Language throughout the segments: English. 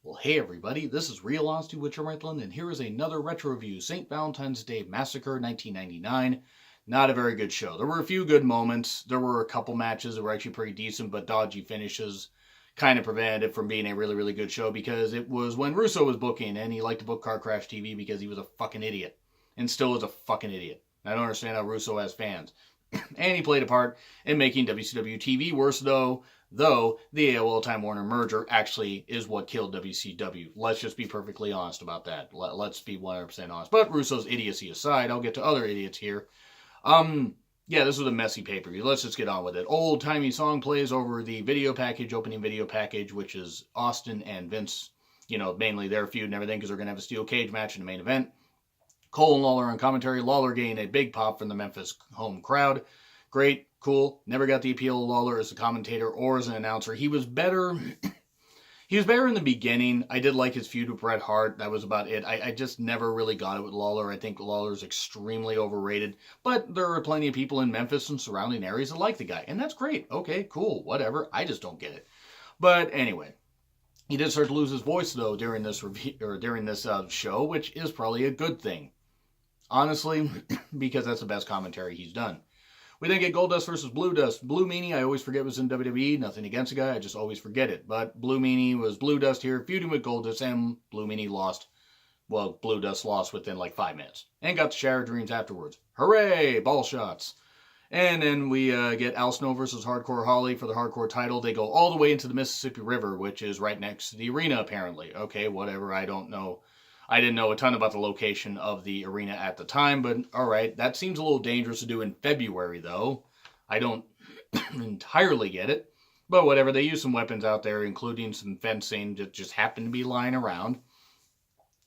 Well, hey everybody, this is Real Honesty with Jim Reitland, and here is another retro review, St. Valentine's Day Massacre 1999. Not a very good show. There were a few good moments. There were a couple matches that were actually pretty decent, but dodgy finishes kind of prevented it from being a really, really good show because it was when Russo was booking, and he liked to book Car Crash TV because he was a fucking idiot, and still is a fucking idiot. I don't understand how Russo has fans. And he played a part in making WCW TV worse, though the AOL Time Warner merger actually is what killed WCW. Let's just be perfectly honest about that. Let's be 100% honest. But Russo's idiocy aside, I'll get to other idiots here. Yeah, this was a messy pay-per-view. Let's just get on with it. Old-timey song plays over the video package, opening video package, which is Austin and Vince, mainly their feud and everything, because they're going to have a steel cage match in the main event. Cole and Lawler on commentary. Lawler gained a big pop from the Memphis home crowd. Great, cool. Never got the appeal of Lawler as a commentator or as an announcer. He was better. He was better in the beginning. I did like his feud with Bret Hart. That was about it. I just never really got it with Lawler. I think Lawler's extremely overrated. But there are plenty of people in Memphis and surrounding areas that like the guy. And that's great. Okay, cool, whatever. I just don't get it. But anyway. He did start to lose his voice, though, during this review, or during this show, which is probably a good thing. Honestly, because that's the best commentary he's done. We then get Goldust versus Blue Dust. Blue Meanie, I always forget was in WWE. Nothing against the guy, I just always forget it. But Blue Meanie was Blue Dust here, feuding with Goldust, and Blue Meanie lost. Well, Blue Dust lost within like 5 minutes. And got the Shattered Dreams afterwards. Hooray! Ball shots. And then we get Al Snow versus Hardcore Holly for the Hardcore title. They go all the way into the Mississippi River, which is right next to the arena, apparently. Okay, whatever, I don't know. I didn't know a ton about the location of the arena at the time, but alright, that seems a little dangerous to do in February, though. I don't entirely get it, but whatever, they used some weapons out there, including some fencing that just happened to be lying around.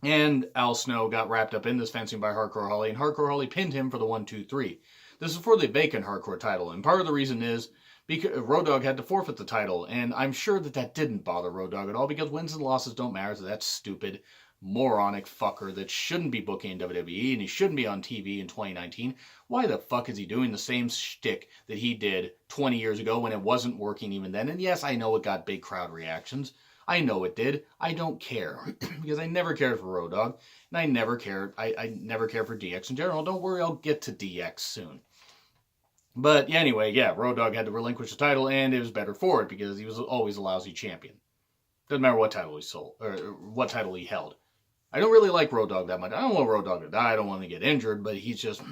And Al Snow got wrapped up in this fencing by Hardcore Holly, and Hardcore Holly pinned him for the 1-2-3. This is for the vacant Hardcore title, and part of the reason is because Road Dogg had to forfeit the title, and I'm sure that didn't bother Road Dogg at all, because wins and losses don't matter, so that's stupid. Moronic fucker that shouldn't be booking in WWE and he shouldn't be on TV in 2019. Why the fuck is he doing the same shtick that he did 20 years ago when it wasn't working even then? And yes, I know it got big crowd reactions. I know it did. I don't care because I never cared for Road Dogg and I never cared. I never cared for DX in general. Don't worry, I'll get to DX soon. But anyway, yeah, Road Dogg had to relinquish the title and it was better for it because he was always a lousy champion. Doesn't matter what title he sold or what title he held. I don't really like Road Dogg that much. I don't want Road Dogg to die. I don't want him to get injured, but he's just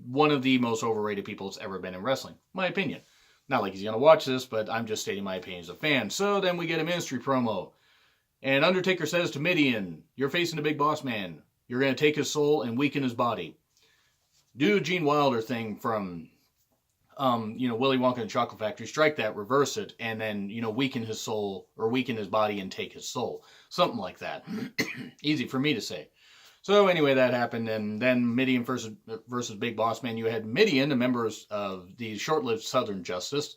one of the most overrated people that's ever been in wrestling. My opinion. Not like he's going to watch this, but I'm just stating my opinion as a fan. So then we get a ministry promo. And Undertaker says to Mideon, you're facing the big boss man. You're going to take his soul and weaken his body. Do a Gene Wilder thing from, Willy Wonka and the Chocolate Factory. Strike that, reverse it, and then, weaken his soul, or weaken his body and take his soul. Something like that. Easy for me to say. So anyway, that happened, and then Mideon versus Big Boss Man. You had Mideon, a member of the short-lived Southern Justice,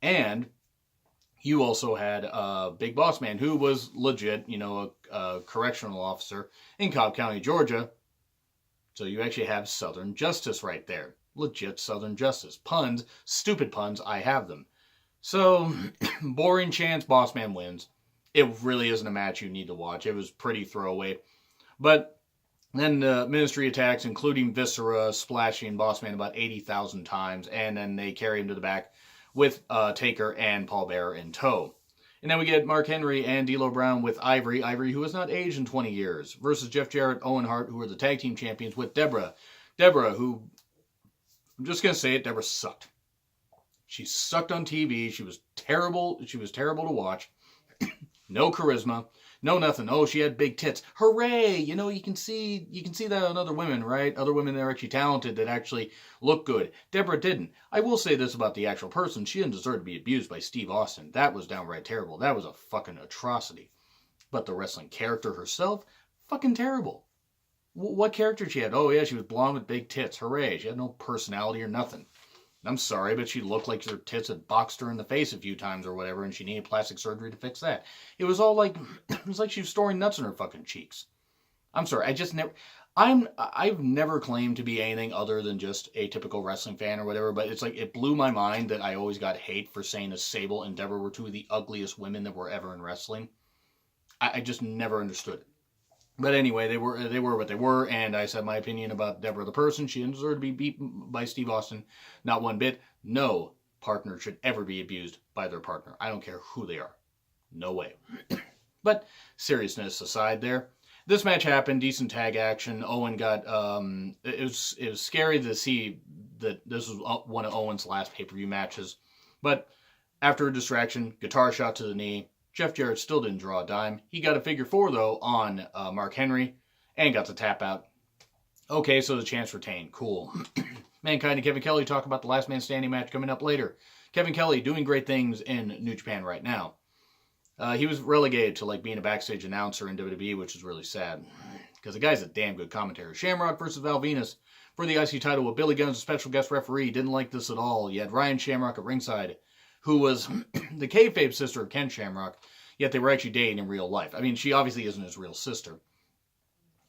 and you also had Big Boss Man, who was legit, a correctional officer in Cobb County, Georgia. So you actually have Southern Justice right there. Legit Southern Justice. Puns, stupid puns, I have them. So, boring chance, Boss Man wins. It really isn't a match you need to watch. It was pretty throwaway. But then the Ministry attacks, including Viscera, splashing Boss Man about 80,000 times, and then they carry him to the back with Taker and Paul Bearer in tow. And then we get Mark Henry and D'Lo Brown with Ivory, who has not aged in 20 years, versus Jeff Jarrett, Owen Hart, who are the tag team champions, with Deborah, who, I'm just going to say it, Deborah sucked. She sucked on TV. She was terrible. She was terrible to watch. No charisma. No nothing. Oh, she had big tits. Hooray! You can see that on other women, right? Other women that are actually talented, that actually look good. Deborah didn't. I will say this about the actual person. She didn't deserve to be abused by Steve Austin. That was downright terrible. That was a fucking atrocity. But the wrestling character herself, fucking terrible. What character she had? Oh yeah, she was blonde with big tits. Hooray! She had no personality or nothing. I'm sorry, but she looked like her tits had boxed her in the face a few times or whatever, and she needed plastic surgery to fix that. It was all like, it was like she was storing nuts in her fucking cheeks. I'm sorry, I've never claimed to be anything other than just a typical wrestling fan or whatever, but it's like, it blew my mind that I always got hate for saying that Sable and Deborah were two of the ugliest women that were ever in wrestling. I just never understood it. But anyway, they were what they were, and I said my opinion about Deborah the person. She didn't deserve to be beaten by Steve Austin, not one bit. No partner should ever be abused by their partner. I don't care who they are. No way. But seriousness aside there, this match happened, decent tag action. Owen got, it was scary to see that this was one of Owen's last pay-per-view matches. But after a distraction, guitar shot to the knee, Jeff Jarrett still didn't draw a dime. He got a figure four, though, on Mark Henry, and got the tap out. Okay, so the chance retained. Cool. Mankind and Kevin Kelly talk about the last man standing match coming up later. Kevin Kelly doing great things in New Japan right now. He was relegated to being a backstage announcer in WWE, which is really sad. Because the guy's a damn good commentator. Shamrock versus Val Venus for the IC title with Billy Gunn as a special guest referee. Didn't like this at all. You had Ryan Shamrock at ringside, who was the kayfabe sister of Ken Shamrock, yet they were actually dating in real life. I mean, she obviously isn't his real sister.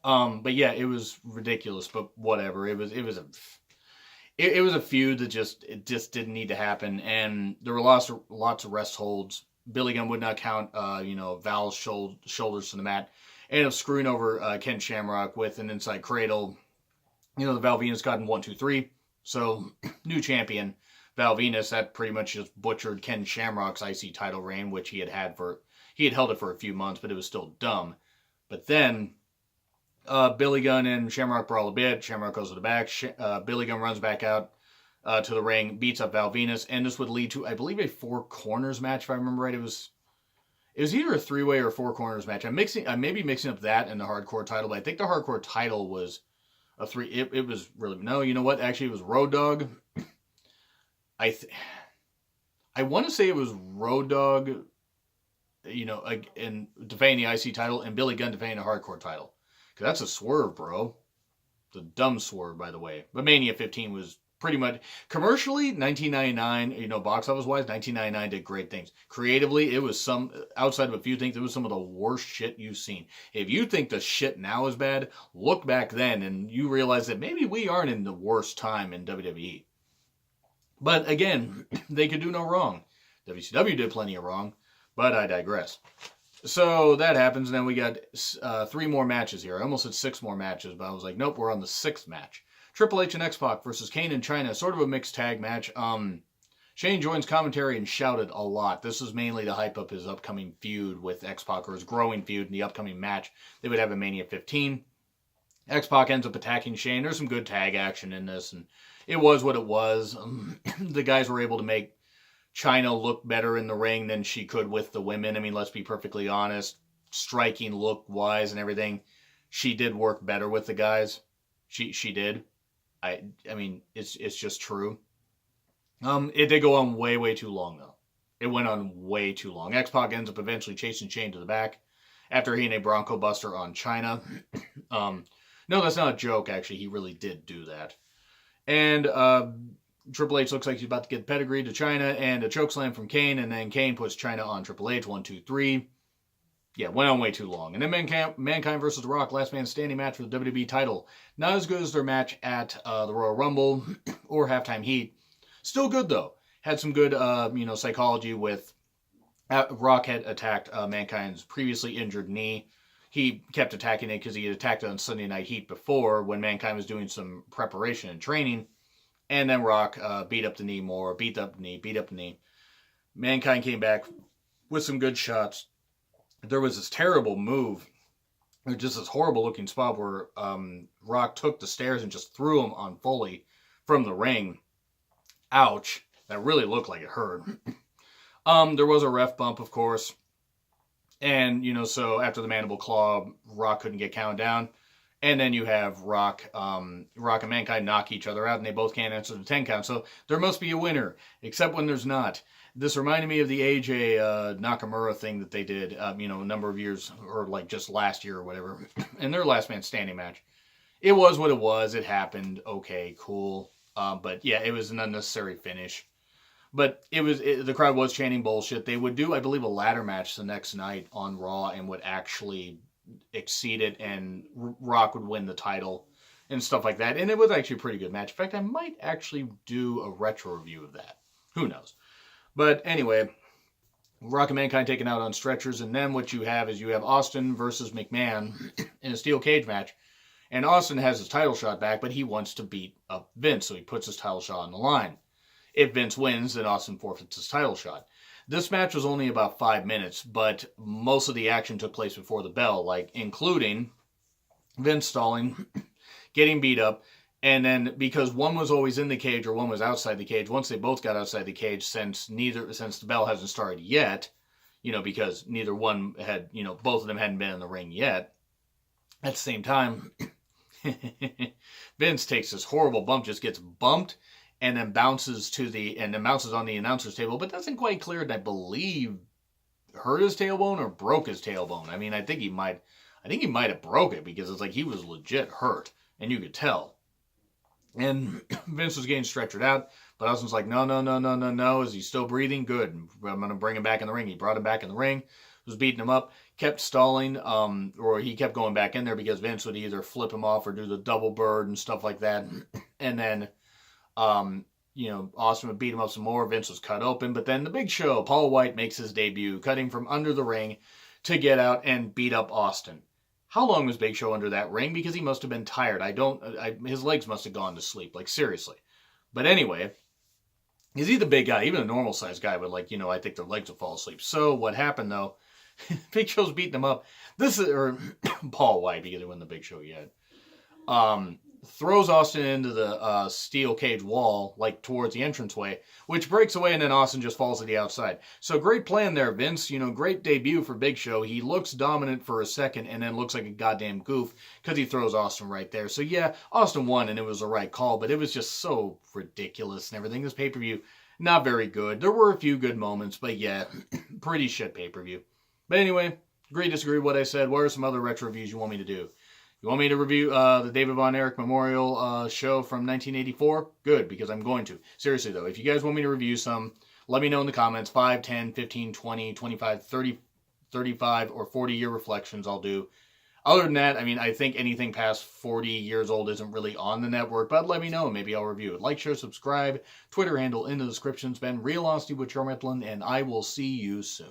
But yeah, it was ridiculous, but whatever. It was a feud that just didn't need to happen, and there were lots of rest holds. Billy Gunn would not count, Val's shoulders to the mat. Ended up screwing over Ken Shamrock with an inside cradle. The Val Venus got in 1, 2, 3. So, new champion, Val Venus, that pretty much just butchered Ken Shamrock's IC title reign, which he had held it for a few months, but it was still dumb. But then, Billy Gunn and Shamrock brawl a bit. Shamrock goes to the back. Billy Gunn runs back out to the ring, beats up Val Venus, and this would lead to, I believe, a 4 corners match, if I remember right. It was either a 3-way or 4 corners match. I may be mixing up that and the hardcore title, but I think the hardcore title was a 3. It was really, no, you know what? Actually, it was Road Dogg. I want to say it was Road Dogg, and defending the IC title, and Billy Gunn defending the hardcore title. Because that's a swerve, bro. It's a dumb swerve, by the way. But Mania 15 was pretty much, commercially, 1999, box office wise, 1999 did great things. Creatively, it was outside of a few things, it was some of the worst shit you've seen. If you think the shit now is bad, look back then and you realize that maybe we aren't in the worst time in WWE. But again, they could do no wrong. WCW did plenty of wrong, but I digress. So that happens, and then we got 3 more matches here. I almost said 6 more matches, but I was like, nope, we're on the 6th match. Triple H and X-Pac versus Kane and China, sort of a mixed tag match. Shane joins commentary and shouted a lot. This was mainly to hype up his upcoming feud with X-Pac, or his growing feud in the upcoming match they would have at Mania 15. X-Pac ends up attacking Shane. There's some good tag action in this, and it was what it was. The guys were able to make China look better in the ring than she could with the women. I mean, let's be perfectly honest. Striking look-wise and everything, she did work better with the guys. She did. I mean, it's just true. It did go on way, way too long, though. It went on way too long. X-Pac ends up eventually chasing Shane to the back after hitting a Bronco Buster on China. No, that's not a joke, actually. He really did do that. And Triple H looks like he's about to get pedigree to China, and a chokeslam from Kane, and then Kane puts China on Triple H, 1, 2, 3. Yeah, went on way too long. And then Mankind versus The Rock, last man standing match for the WWE title. Not as good as their match at the Royal Rumble or Halftime Heat. Still good, though. Had some good, psychology with... Rock had attacked Mankind's previously injured knee. He kept attacking it because he had attacked it on Sunday Night Heat before when Mankind was doing some preparation and training. And then Rock beat up the knee more, beat up the knee. Mankind came back with some good shots. There was this terrible move, or just this horrible looking spot where Rock took the stairs and just threw him on Foley from the ring. Ouch. That really looked like it hurt. There was a ref bump, of course. And, so after the mandible claw, Rock couldn't get counted down. And then you have Rock and Mankind knock each other out, and they both can't answer the 10 count. So there must be a winner, except when there's not. This reminded me of the AJ Nakamura thing that they did, a number of years, or just last year or whatever, in their last man standing match. It was what it was. It happened. Okay, cool. But yeah, it was an unnecessary finish. But the crowd was chanting bullshit. They would do, I believe, a ladder match the next night on Raw and would actually exceed it, and Rock would win the title and stuff like that. And it was actually a pretty good match. In fact, I might actually do a retro review of that. Who knows? But anyway, Rock and Mankind taken out on stretchers, and then what you have is you have Austin versus McMahon in a steel cage match. And Austin has his title shot back, but he wants to beat up Vince, so he puts his title shot on the line. If Vince wins, then Austin forfeits his title shot. This match was only about 5 minutes, but most of the action took place before the bell, like including Vince stalling, getting beat up, and then because one was always in the cage or one was outside the cage, once they both got outside the cage, since the bell hasn't started yet, because neither one had, both of them hadn't been in the ring yet. At the same time, Vince takes this horrible bump, just gets bumped, and then bounces on the announcer's table, but doesn't quite clear it. I believe hurt his tailbone or broke his tailbone. I mean, I think he might have broke it, because it's like he was legit hurt, and you could tell. And Vince was getting stretchered out, but Austin's like, no. Is he still breathing? Good. I'm going to bring him back in the ring. He brought him back in the ring, was beating him up, kept stalling, or he kept going back in there because Vince would either flip him off or do the double bird and stuff like that. And then, Austin would beat him up some more. Vince was cut open. But then the Big Show, Paul White, makes his debut, cutting from under the ring to get out and beat up Austin. How long was Big Show under that ring? Because he must have been tired. His legs must have gone to sleep. Like, seriously. But anyway, he's the big guy. Even a normal sized guy would, I think their legs would fall asleep. So what happened, though, Big Show's beating him up. Paul White, because it wasn't the Big Show yet. Throws Austin into the steel cage wall, towards the entranceway, which breaks away, and then Austin just falls to the outside. So great plan there, Vince. Great debut for Big Show. He looks dominant for a second, and then looks like a goddamn goof because he throws Austin right there. So yeah, Austin won, and it was the right call, but it was just so ridiculous and everything. This pay-per-view, not very good. There were a few good moments, but yeah, pretty shit pay-per-view. But anyway, agree, disagree with what I said. What are some other retro reviews you want me to do? You want me to review the David Von Erich Memorial show from 1984? Good, because I'm going to. Seriously, though, if you guys want me to review some, let me know in the comments. 5, 10, 15, 20, 25, 30, 35, or 40-year reflections I'll do. Other than that, I think anything past 40 years old isn't really on the network, but let me know. Maybe I'll review it. Like, share, subscribe. Twitter handle in the description. It's been Real Honesty with Joe Mifflin, and I will see you soon.